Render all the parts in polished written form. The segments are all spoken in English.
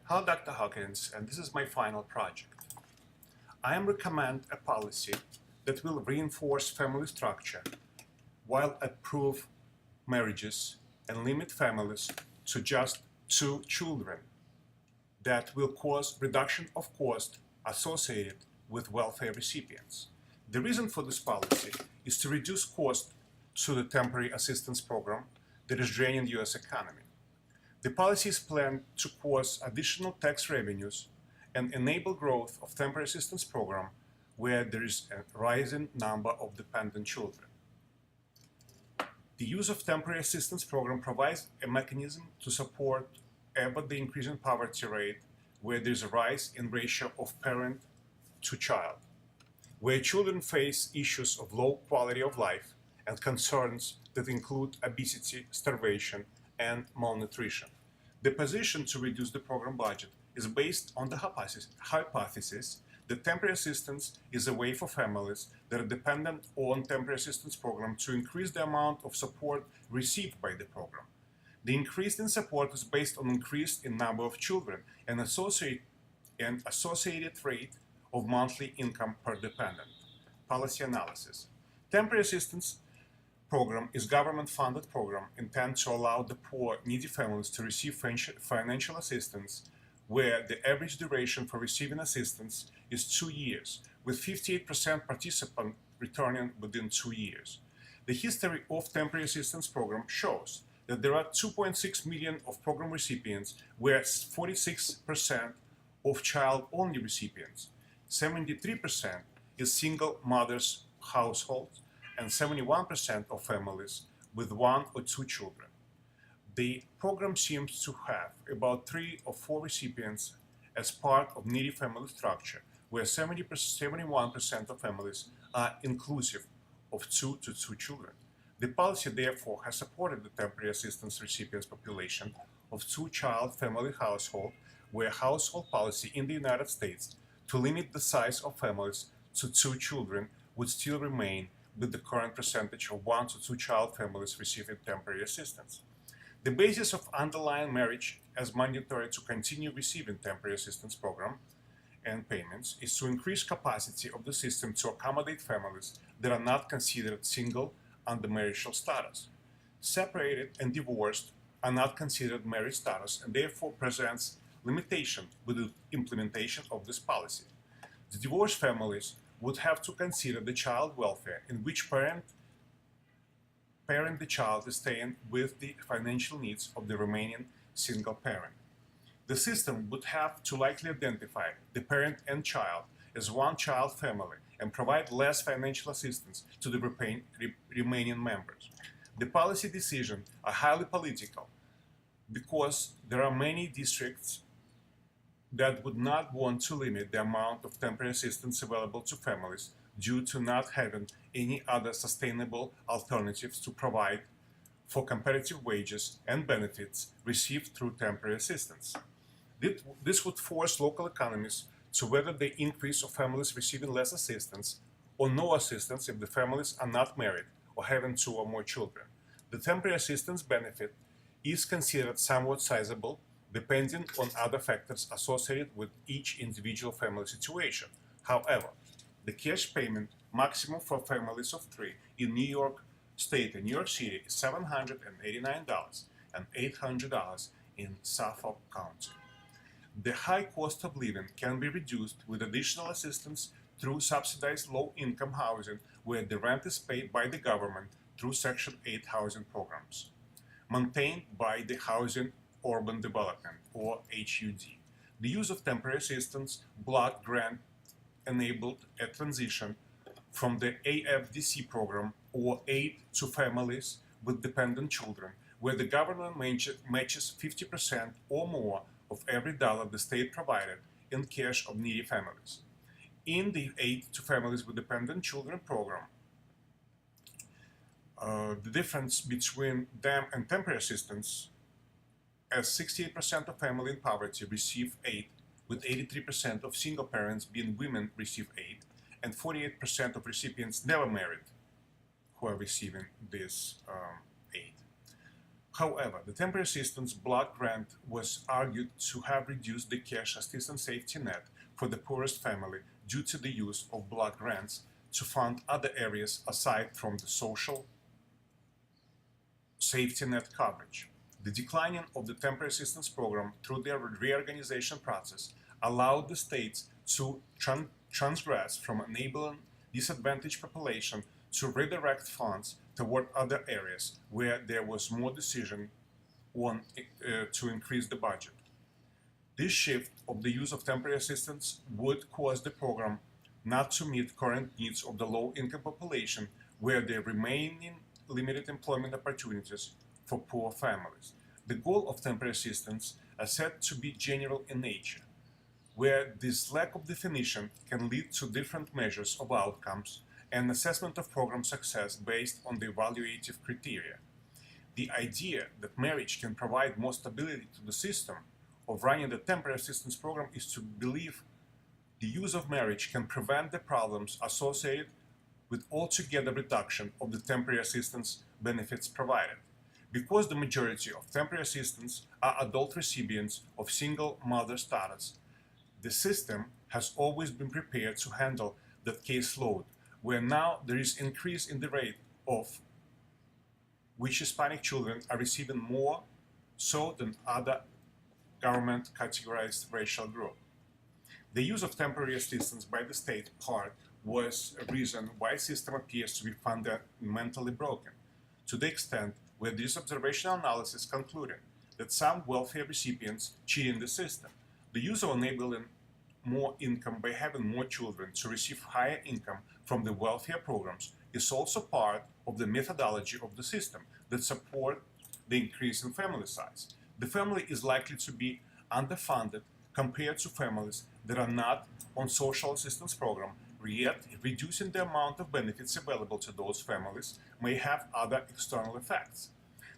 Hello, Dr. Hawkins, and this is my final project. I recommend a policy that will reinforce family structure while approve marriages and limit families to just 2 children that will cause reduction of cost associated with welfare recipients. The reason for this policy is to reduce cost to the temporary assistance program that is draining the U.S. economy. The policy is planned to cause additional tax revenues and enable growth of temporary assistance program where there is a rising number of dependent children. The use of temporary assistance program provides a mechanism to support about the increasing poverty rate where there is a rise in ratio of parent to child, where children face issues of low quality of life and concerns that include obesity, starvation, and malnutrition. The position to reduce the program budget is based on the hypothesis that temporary assistance is a way for families that are dependent on temporary assistance program to increase the amount of support received by the program. The increase in support is based on increase in number of children and associated rate of monthly income per dependent. Policy analysis. Temporary assistance program is government-funded program intended to allow the poor, needy families to receive financial assistance where the average duration for receiving assistance is 2 years, with 58% participant returning within 2 years. The history of temporary assistance program shows that there are 2.6 million of program recipients, where 46% of child-only recipients, 73% is single mothers households, and 71% of families with 1 or 2 children. The program seems to have about 3 or 4 recipients as part of needy family structure, where 71% of families are inclusive of 2 to 2 children. The policy, therefore, has supported the temporary assistance recipients population of 2-child family household, where household policy in the United States to limit the size of families to 2 children would still remain with the current percentage of 1 to 2 child families receiving temporary assistance. The basis of underlying marriage as mandatory to continue receiving temporary assistance program and payments is to increase capacity of the system to accommodate families that are not considered single under marital status. Separated and divorced are not considered married status and therefore presents limitation with the implementation of this policy. The divorced families would have to consider the child welfare in which parent the child is staying with the financial needs of the remaining single parent. The system would have to likely identify the parent and child as one child family and provide less financial assistance to the remaining members. The policy decisions are highly political because there are many districts that would not want to limit the amount of temporary assistance available to families due to not having any other sustainable alternatives to provide for competitive wages and benefits received through temporary assistance. This would force local economies to weather the increase of families receiving less assistance or no assistance if the families are not married or having 2 or more children. The temporary assistance benefit is considered somewhat sizable depending on other factors associated with each individual family situation. However, the cash payment maximum for families of 3 in New York State and New York City is $789 and $800 in Suffolk County. The high cost of living can be reduced with additional assistance through subsidized low-income housing where the rent is paid by the government through Section 8 housing programs, maintained by the Housing Urban Development, or HUD. The use of temporary assistance block grant enabled a transition from the AFDC program, or Aid to Families with Dependent Children, where the government matches 50% or more of every dollar the state provided in cash of needy families. In the Aid to Families with Dependent Children program, the difference between them and temporary assistance, as 68% of families in poverty receive aid, with 83% of single parents being women receive aid, and 48% of recipients never married who are receiving this aid. However, the temporary assistance block grant was argued to have reduced the cash assistance safety net for the poorest family due to the use of block grants to fund other areas aside from the social safety net coverage. The declining of the temporary assistance program through their reorganization process allowed the states to transgress from enabling disadvantaged population to redirect funds toward other areas where there was more decision on to increase the budget. This shift of the use of temporary assistance would cause the program not to meet current needs of the low-income population where there remaining limited employment opportunities for poor families. The goal of temporary assistance is said to be general in nature, where this lack of definition can lead to different measures of outcomes and assessment of program success based on the evaluative criteria. The idea that marriage can provide more stability to the system of running the temporary assistance program is to believe the use of marriage can prevent the problems associated with altogether reduction of the temporary assistance benefits provided. Because the majority of temporary assistance are adult recipients of single mother status, the system has always been prepared to handle that caseload, where now there is increase in the rate of which Hispanic children are receiving more so than other government categorized racial group. The use of temporary assistance by the state part was a reason why the system appears to be fundamentally broken, to the extent where this observational analysis concluded that some welfare recipients cheat in the system. The use of enabling more income by having more children to receive higher income from the welfare programs is also part of the methodology of the system that support the increase in family size. The family is likely to be underfunded compared to families that are not on social assistance program, yet reducing the amount of benefits available to those families may have other external effects.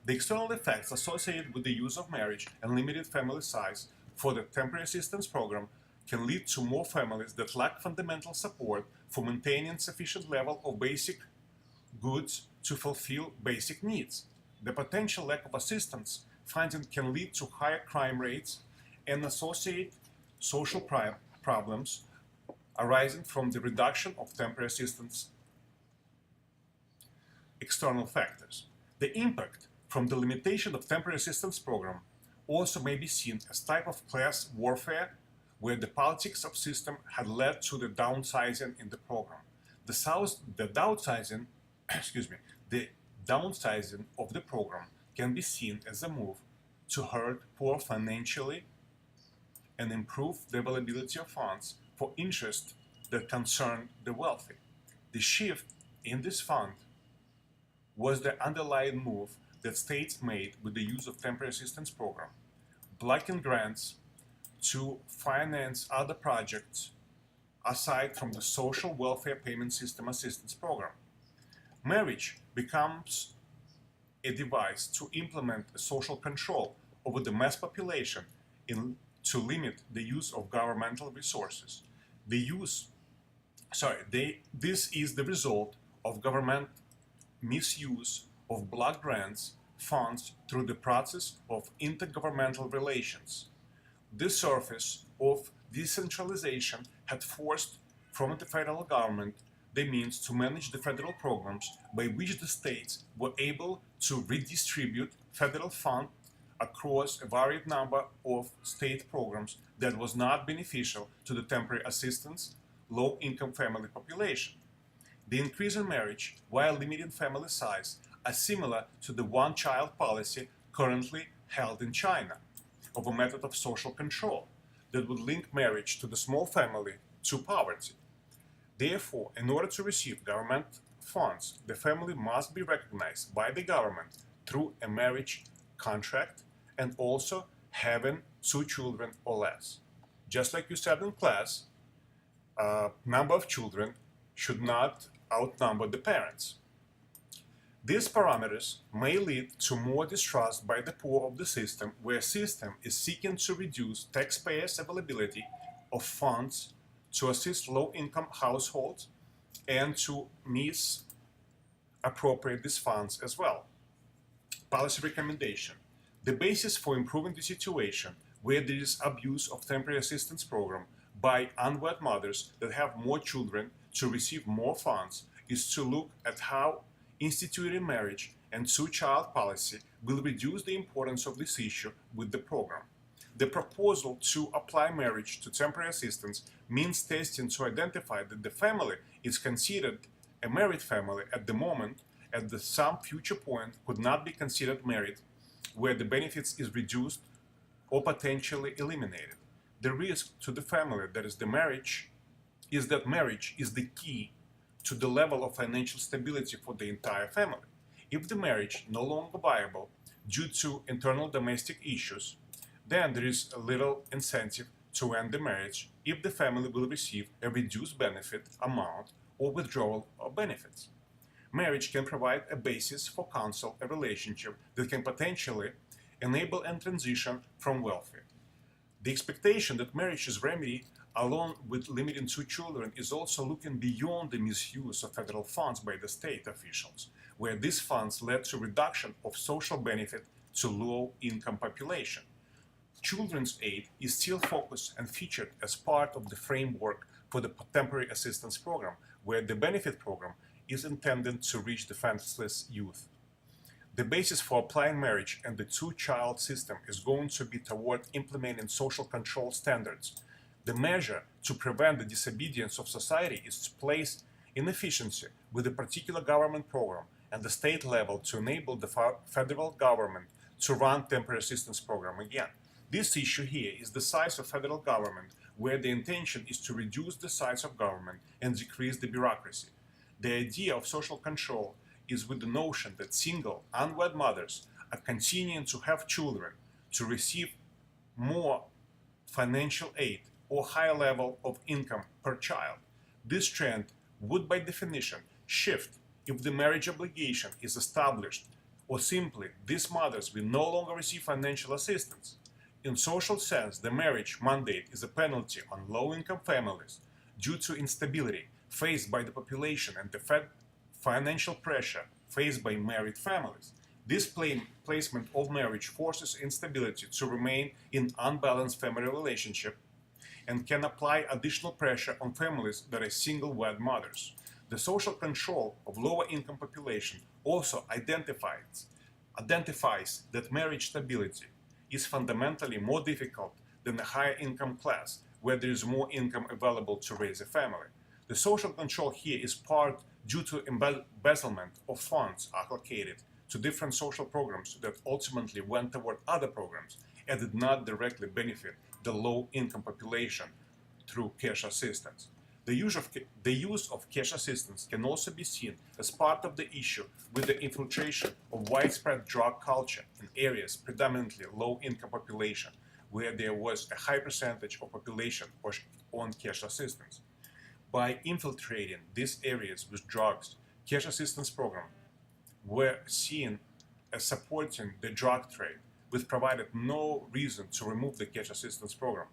The external effects associated with the use of marriage and limited family size for the temporary assistance program can lead to more families that lack fundamental support for maintaining sufficient level of basic goods to fulfill basic needs. The potential lack of assistance finding can lead to higher crime rates and associated social problems arising from the reduction of temporary assistance. External factors. The impact from the limitation of temporary assistance program also may be seen as type of class warfare where the politics of system had led to the downsizing in the program. The downsizing of the program can be seen as a move to hurt poor financially and improve the availability of funds for interests that concern the wealthy. The shift in this fund was the underlying move that states made with the use of temporary assistance program, blocking grants to finance other projects aside from the social welfare payment system assistance program. Marriage becomes a device to implement a social control over the mass population to limit the use of governmental resources. This is the result of government misuse of block grants funds through the process of intergovernmental relations. This surface of decentralization had forced from the federal government the means to manage the federal programs by which the states were able to redistribute federal funds across a varied number of state programs that was not beneficial to the temporary assistance low-income family population. The increase in marriage while limiting family size are similar to the one-child policy currently held in China, of a method of social control that would link marriage to the small family to poverty. Therefore, in order to receive government funds, the family must be recognized by the government through a marriage contract and also having 2 children or less. Just like you said in class, number of children should not outnumber the parents. These parameters may lead to more distrust by the poor of the system, where system is seeking to reduce taxpayers' availability of funds to assist low-income households and to misappropriate these funds as well. Policy recommendation. The basis for improving the situation where there is abuse of temporary assistance program by unwed mothers that have more children to receive more funds is to look at how instituting marriage and two-child policy will reduce the importance of this issue with the program. The proposal to apply marriage to temporary assistance means testing to identify that the family is considered a married family at the moment, at some future point could not be considered married, where the benefits is reduced or potentially eliminated. The risk to the family that is that marriage is the key to the level of financial stability for the entire family. If the marriage no longer viable due to internal domestic issues, then there is a little incentive to end the marriage if the family will receive a reduced benefit amount or withdrawal of benefits. Marriage can provide a basis for counsel a relationship that can potentially enable a transition from welfare. The expectation that marriage is remedy along with limiting two children is also looking beyond the misuse of federal funds by the state officials, where these funds led to reduction of social benefit to low-income population. Children's aid is still focused and featured as part of the framework for the temporary assistance program, where the benefit program is intended to reach defenseless youth. The basis for applying marriage and the two-child system is going to be toward implementing social control standards. The measure to prevent the disobedience of society is to place inefficiency with a particular government program at the state level to enable the federal government to run temporary assistance program again. This issue here is the size of federal government, where the intention is to reduce the size of government and decrease the bureaucracy. The idea of social control is with the notion that single, unwed mothers are continuing to have children to receive more financial aid or higher level of income per child. This trend would by definition shift if the marriage obligation is established or simply these mothers will no longer receive financial assistance. In social sense, the marriage mandate is a penalty on low-income families due to instability faced by the population and the financial pressure faced by married families. This placement of marriage forces instability to remain in unbalanced family relationship and can apply additional pressure on families that are single-wed mothers. The social control of lower-income population also identifies that marriage stability is fundamentally more difficult than a higher income class where there is more income available to raise a family. The social control here is part due to embezzlement of funds allocated to different social programs that ultimately went toward other programs and did not directly benefit the low-income population through cash assistance. The use of cash assistance can also be seen as part of the issue with the infiltration of widespread drug culture in areas predominantly low-income population, where there was a high percentage of population on cash assistance. By infiltrating these areas with drugs, cash assistance programs were seen as supporting the drug trade, which provided no reason to remove the cash assistance program.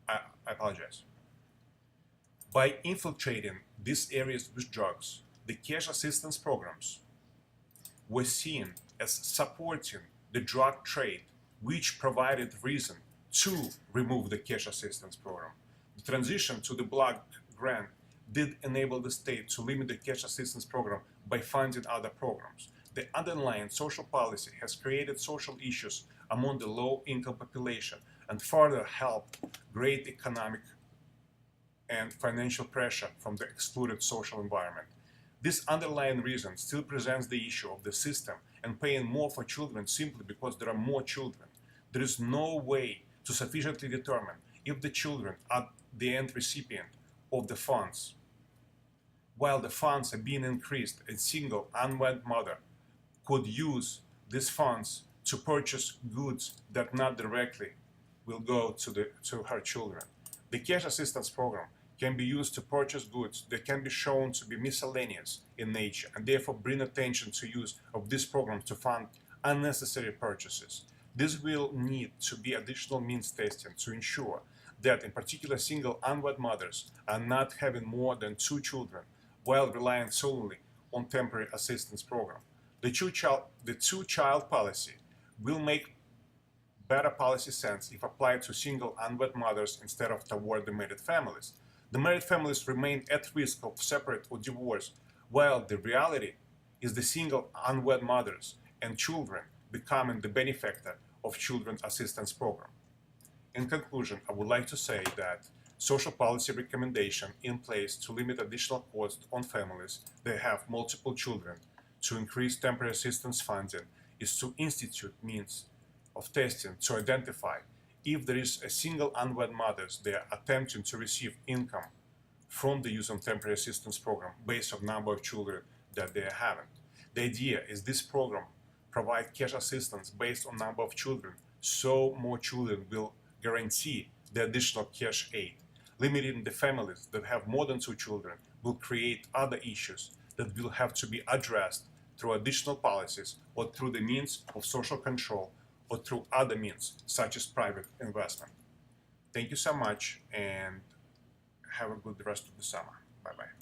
I apologize. By infiltrating these areas with drugs, the cash assistance programs were seen as supporting the drug trade, which provided reason to remove the cash assistance program. The transition to the block grant did enable the state to limit the cash assistance program by funding other programs. The underlying social policy has created social issues among the low-income population and further helped great economic and financial pressure from the excluded social environment. This underlying reason still presents the issue of the system and paying more for children simply because there are more children. There is no way to sufficiently determine if the children are the end recipient of the funds. While the funds are being increased, a single unwed mother could use these funds to purchase goods that not directly will go to her children. The cash assistance program can be used to purchase goods that can be shown to be miscellaneous in nature and therefore bring attention to use of this program to fund unnecessary purchases. This will need to be additional means testing to ensure that in particular single unwed mothers are not having more than 2 children while relying solely on temporary assistance program. The two-child policy will make better policy sense if applied to single unwed mothers instead of toward the married families. The married families remain at risk of separate or divorce, while the reality is the single unwed mothers and children becoming the benefactor of Children's Assistance Program. In conclusion, I would like to say that social policy recommendation in place to limit additional costs on families that have multiple children to increase temporary assistance funding is to institute means of testing to identify if there is a single unwed mother they are attempting to receive income from the use of temporary assistance program based on number of children that they are having. The idea is this program provide cash assistance based on number of children, so more children will guarantee the additional cash aid. Limiting the families that have more than 2 children will create other issues that will have to be addressed through additional policies or through the means of social control or through other means such as private investment. Thank you so much and have a good rest of the summer. Bye-bye.